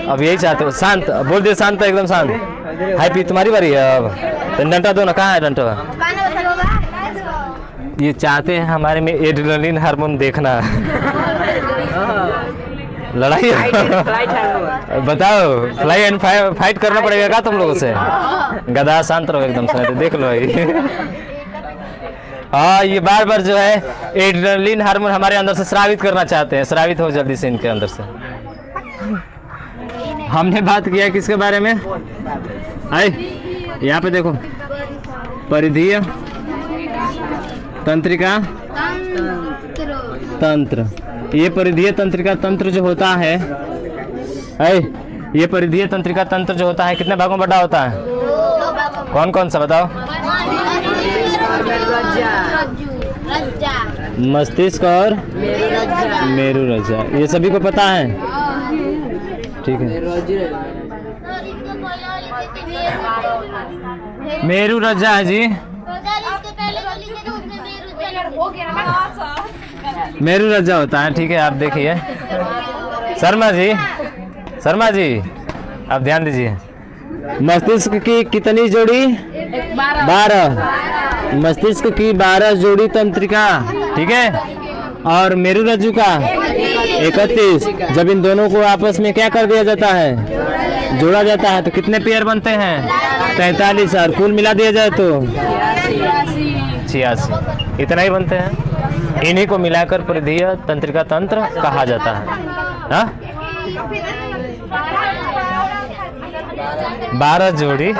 अब यही चाहते हो, शांत बोल दे, शांत एकदम शांत। हैप्पी तुम्हारी बारी है अब। तो डंटा दो ना, कहाँ है डंटा? ये चाहते हैं हमारे में एड्रेनलिन हार्मोन देखना। लड़ाई बताओ, फ्लाई एंड फाइट करना पड़ेगा क्या तुम लोगों से? गधा शांत रहो एकदम से, देख लो भाई। हाँ, ये बार बार जो है एड्रेनलिन हार्मोन हमारे अंदर से स्रावित करना चाहते हैं। स्रावित हो जल्दी से इनके अंदर से। हमने बात किया किसके बारे में? आए यहाँ पे देखो, परिधीय तंत्रिका तंत्र। ये परिधीय तंत्रिका तंत्र जो होता है, ये परिधीय तंत्रिका तंत्र जो होता है कितने भागों में बटा होता है? कौन कौन सा बताओ? मस्तिष्क और मेरु रज्जा। ये सभी को पता है? ठीक है। मेरु रज्जा है जी, मेरु रज्जा होता है। ठीक है, आप देखिए शर्मा जी, शर्मा जी आप ध्यान दीजिए। मस्तिष्क की कितनी जोड़ी? 12। मस्तिष्क की 12 जोड़ी तंत्रिका, ठीक है, और मेरु रज्जु का 31। जब इन दोनों को आपस में क्या कर दिया जाता है? जोड़ा जाता है, तो कितने पेयर बनते हैं? 43। और कुल मिला दिया जाए तो 86। इतना ही बनते हैं। इन्हीं को मिलाकर परिधीय तंत्रिका तंत्र कहा जाता है। हाँ, 12 जोड़ी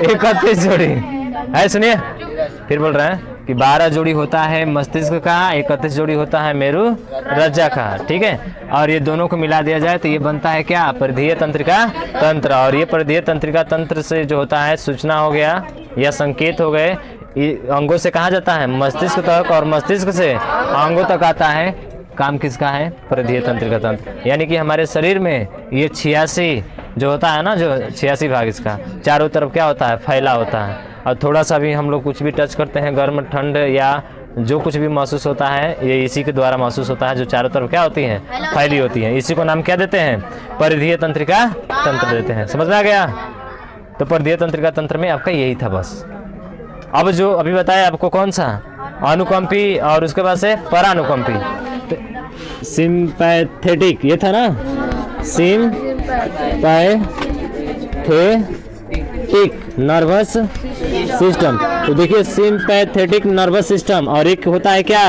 31 जोड़ी है। सुनिए फिर बोल रहे हैं कि 12 जोड़ी होता है मस्तिष्क का, 31 जोड़ी होता है मेरु रज्जा का, ठीक है। और ये दोनों को मिला दिया जाए तो ये बनता है क्या? परिधीय तंत्रिका तंत्र। और ये परिधीय तंत्रिका तंत्र से जो होता है सूचना हो गया या संकेत हो गए, अंगों से कहा जाता है मस्तिष्क तक, और मस्तिष्क से अंगों तक आता है। काम किसका है? परिधीय तंत्रिका तंत्र। यानी कि हमारे शरीर में ये 86 जो होता है ना, जो 86 भाग इसका चारों तरफ क्या होता है? फैला होता है। और थोड़ा सा भी हम लोग कुछ भी टच करते हैं, गर्म ठंड या जो कुछ भी महसूस होता है, ये इसी के द्वारा महसूस होता है, जो चारों तरफ क्या होती है? फैली होती है। इसी को नाम क्या देते हैं? परिधीय तंत्रिका तंत्र देते हैं। समझ में आ गया? तो परिधीय तंत्रिका तंत्र में आपका यही था बस। अब जो अभी बताया आपको, कौन सा? अनुकंपी, और उसके बाद से परानुकंपी। सिंपैथेटिक ये था ना, सिंपैथेटिक नर्वस सिस्टम। तो देखिए सिंपैथेटिक नर्वस सिस्टम, और एक होता है क्या?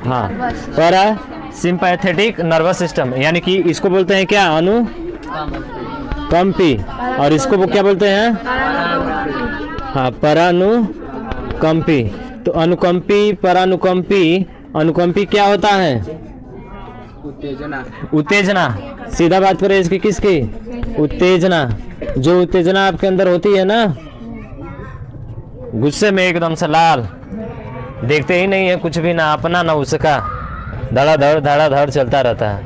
हाँ, पैरा सिंपैथेटिक नर्वस सिस्टम। यानी कि इसको बोलते हैं क्या? अनुकंपी। और इसको वो क्या बोलते हैं? हाँ, परानुकंपी। तो अनुकंपी, परानुकंपी। अनुकंपी क्या होता है? उत्तेजना। उत्तेजना, सीधा बात करें इसकी, किसकी? उत्तेजना। जो उत्तेजना आपके अंदर होती है ना, गुस्से में एकदम से लाल, देखते ही नहीं है कुछ भी, ना अपना ना उसका, धड़ाधड़ चलता रहता है।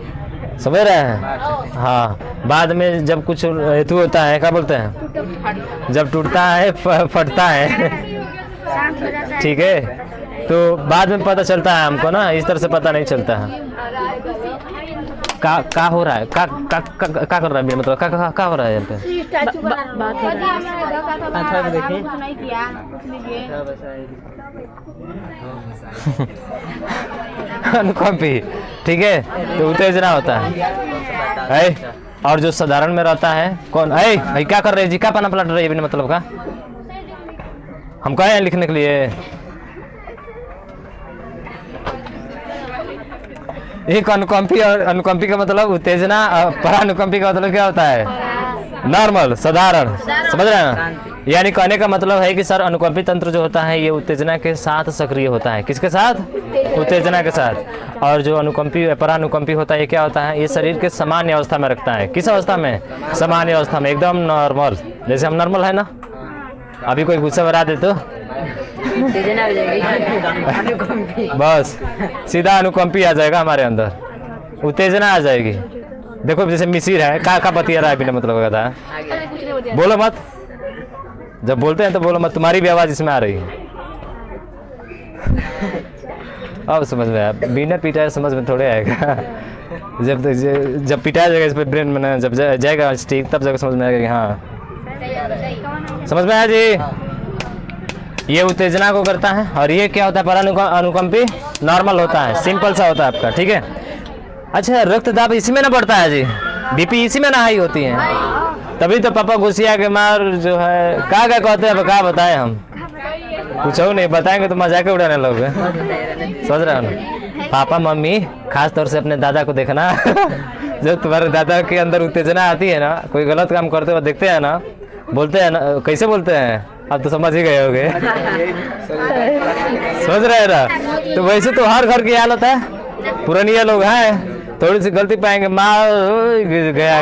समझ रहे हैं? हाँ, बाद में जब कुछ हेतु होता है, क्या बोलते हैं? जब टूटता है फटता है, ठीक है, तो बाद में पता चलता है हमको ना, इस तरह से पता नहीं चलता है। का हो रहा है? का कर रहा है? मतलब का हो रहा है यहाँ पे? अनुकंपी, ठीक है, तो उत्तेजना होता है। और जो साधारण में रहता है कौन? भाई क्या कर रहे हैं जी? क्या पन्ना पलट रहे हैं बिना मतलब का? हम कहे हैं लिखने के लिए। एक अनुकंपी, और अनुकंपी का मतलब उत्तेजना, परानुकंपी का मतलब क्या होता है? नॉर्मल, साधारण। समझ रहे हैं ना? यानी कहने का मतलब है कि सर अनुकंपी तंत्र जो होता है ये उत्तेजना के साथ सक्रिय होता है। किसके साथ? उत्तेजना के साथ। और जो अनुकंपी परानुकंपी होता है ये क्या होता है? ये शरीर के सामान्य अवस्था में रखता है। किस अवस्था में? सामान्य अवस्था में, एकदम नॉर्मल। जैसे हम नॉर्मल है ना, अभी कोई गुस्सा बढ़ा दे तो बस सीधा अनुकंपी आ जाएगा हमारे अंदर, उत्तेजना आ जाएगी। देखो जैसे मिसिर है, का बतिया रहा है बिना मतलब का था। बोलो मत, जब बोलते हैं तो बोलो मत, तुम्हारी भी आवाज इसमें आ रही है। अब समझ में आया, बिना पीटा समझ में थोड़े आएगा। जब पिटाया जाएगा इस पर ब्रेन में, जब जाएगा ठीक तब जाकर समझ में आएगा कि हाँ समझ में आया जी। ये उत्तेजना को करता है। और ये क्या होता है, परानुकंपी नॉर्मल होता है, सिंपल सा होता है आपका, ठीक है। अच्छा, रक्तदाब इसी में ना बढ़ता है जी, बीपी इसी में ना हाई होती है, तभी तो पापा गुस्सिया के मार जो है क्या कहते हैं, क्या बताएं हम, कुछ हो नहीं बताएंगे तो मजाक उड़ाने लोगे, समझ रहे हो ना। पापा मम्मी खास तौर से अपने दादा को देखना जब तुम्हारे दादा के अंदर उत्तेजना आती है ना, कोई गलत काम करते हुए देखते हैं ना, बोलते हैं ना, कैसे बोलते हैं आप तो समझ ही गए होगे समझ रहे हैं ना। तो वैसे तो हर घर की हालत है, पुरानिया लोग हैं, थोड़ी सी गलती पाएंगे माँ गया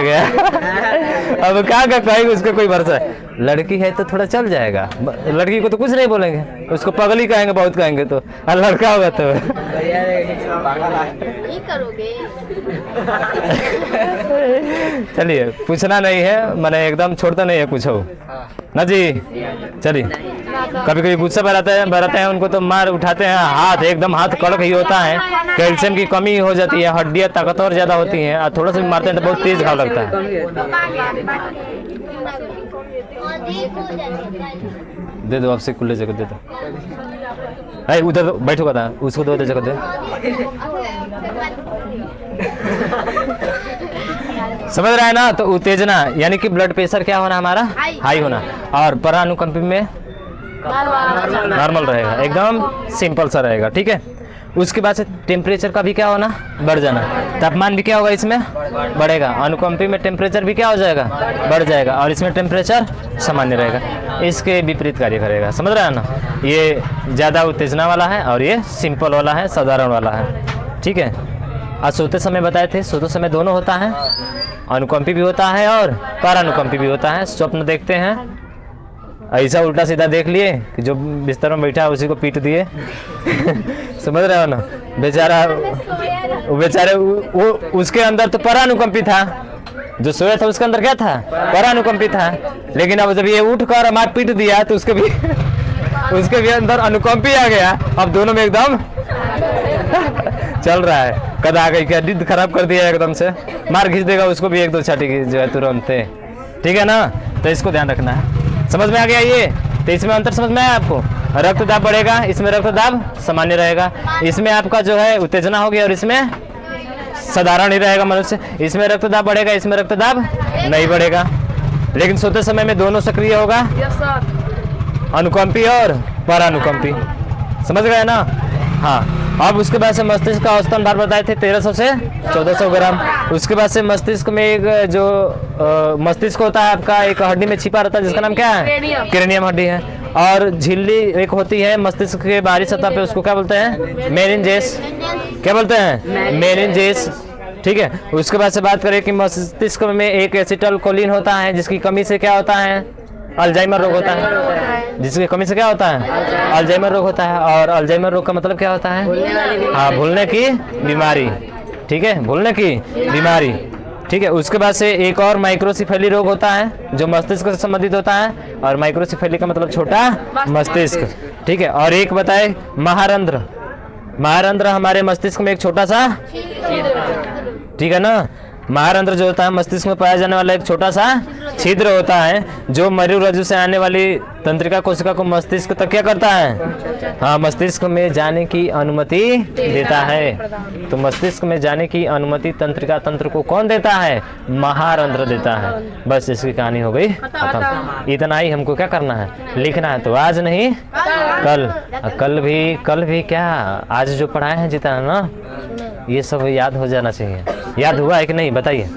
अब क्या कहेंगे, उसका कोई भरोसा है। लड़की है तो थोड़ा चल जाएगा, लड़की को तो कुछ नहीं बोलेंगे, उसको पगली कहेंगे, बहुत कहेंगे तो, और लड़का होगा तो चलिए पूछना नहीं है, मैंने एकदम छोड़ता नहीं है कुछ हो ना जी। चलिए कभी कभी गुस्सा बराते हैं उनको तो मार उठाते हैं, हाथ एकदम हाथ कड़क ही होता है, कैल्शियम की कमी हो जाती है, हड्डियाँ ताकतवर ज़्यादा होती हैं, और थोड़ा सा भी मारते हैं तो बहुत तेज घाव लगता है। दे दो आपसे खुले जगह दे दो, अरे उधर बैठो था उसको दो जगह दे। समझ रहा है ना। तो उत्तेजना यानी कि ब्लड प्रेशर क्या होना हमारा, हाई होना, और परानुकंपी में नॉर्मल रहेगा, एकदम सिंपल सा रहेगा, ठीक है। उसके बाद से टेम्परेचर का भी क्या होना, बढ़ जाना, तापमान भी क्या होगा इसमें बढ़ेगा, अनुकंपी में टेम्परेचर भी क्या हो जाएगा, बढ़ जाएगा, और इसमें टेम्परेचर सामान्य रहेगा, इसके विपरीत कार्य करेगा। समझ रहा है ना। ये ज़्यादा उत्तेजना वाला है और ये सिंपल वाला है, साधारण वाला है, ठीक है। आज सोते समय बताए थे, सोते समय दोनों होता है, अनुकंपी भी होता है और परानुकंपी भी होता है। स्वप्न देखते हैं, ऐसा उल्टा सीधा देख लिए कि जो बिस्तर में बैठा है उसी को पीट दिए समझ रहे हो ना। बेचारे वो उसके अंदर तो परानुकंपी था, जो सोया था उसके अंदर क्या था, परानुकंपी था, लेकिन अब जब ये उठ कर मार पीट दिया तो उसके भी अंदर अनुकंपी आ गया। अब दोनों में एकदम चल रहा है, कद आ गई क्या, नींद खराब कर दिया एकदम से, मार खींच देगा उसको भी, एक दो छाटी की जो है तुरंत, ठीक है ना। तो इसको ध्यान रखना है। समझ में आ गया ये। तो इसमें अंतर समझ में आया आपको, रक्तदाब बढ़ेगा, इसमें रक्तदाब सामान्य रहेगा, इसमें आपका जो है उत्तेजना होगी और इसमें साधारण ही रहेगा मनुष्य। इसमें रक्तदाब बढ़ेगा, इसमें रक्तदाब नहीं बढ़ेगा, लेकिन सोते समय में दोनों सक्रिय होगा, अनुकंपी और परानुकंपी। समझ गए ना। हाँ, अब उसके बाद से मस्तिष्क का औसतन भार बताए थे 1300 से 1400 ग्राम। उसके बाद से मस्तिष्क में एक जो मस्तिष्क होता है आपका, एक हड्डी में छिपा रहता है जिसका नाम क्या है, क्रेनियम हड्डी है, और झिल्ली एक होती है मस्तिष्क के बाहरी सतह पे, उसको क्या बोलते हैं, मेनिंजेस। क्या बोलते हैं, मेनिंजेस, ठीक है। उसके बाद से बात करें कि मस्तिष्क में एक एसिटाइलकोलिन होता है, जिसकी कमी से क्या होता है, अल्जाइमर रोग होता है, जिसकी कमी से क्या होता है, अल्जाइमर रोग होता है। और अल्जाइमर रोग का मतलब क्या होता है, हाँ, भूलने की बीमारी, ठीक है, भूलने की बीमारी, ठीक है। उसके बाद से एक और माइक्रोसिफेली रोग होता है जो मस्तिष्क से संबंधित होता है, और माइक्रोसिफेली का मतलब छोटा मस्तिष्क, ठीक है। और एक बताए महारंध्र, महारंध्र हमारे मस्तिष्क में एक छोटा सा, ठीक है ना। महारंध्र जो होता है मस्तिष्क में पाया जाने वाला एक छोटा सा छिद्र होता है, जो मरीरज्जु से आने वाली तंत्रिका कोशिका को मस्तिष्क तक क्या करता है, हाँ, मस्तिष्क में जाने की अनुमति देता है। तो मस्तिष्क में जाने की अनुमति तंत्रिका तंत्र को कौन देता है, महारंध्र देता है। बस इसकी कहानी हो गई खत्म। इतना ही हमको क्या करना है, लिखना है। तो आज नहीं कल, कल भी क्या, आज जो पढ़ाए हैं जितना ना, ये सब याद हो जाना चाहिए। याद हुआ है कि नहीं बताइए।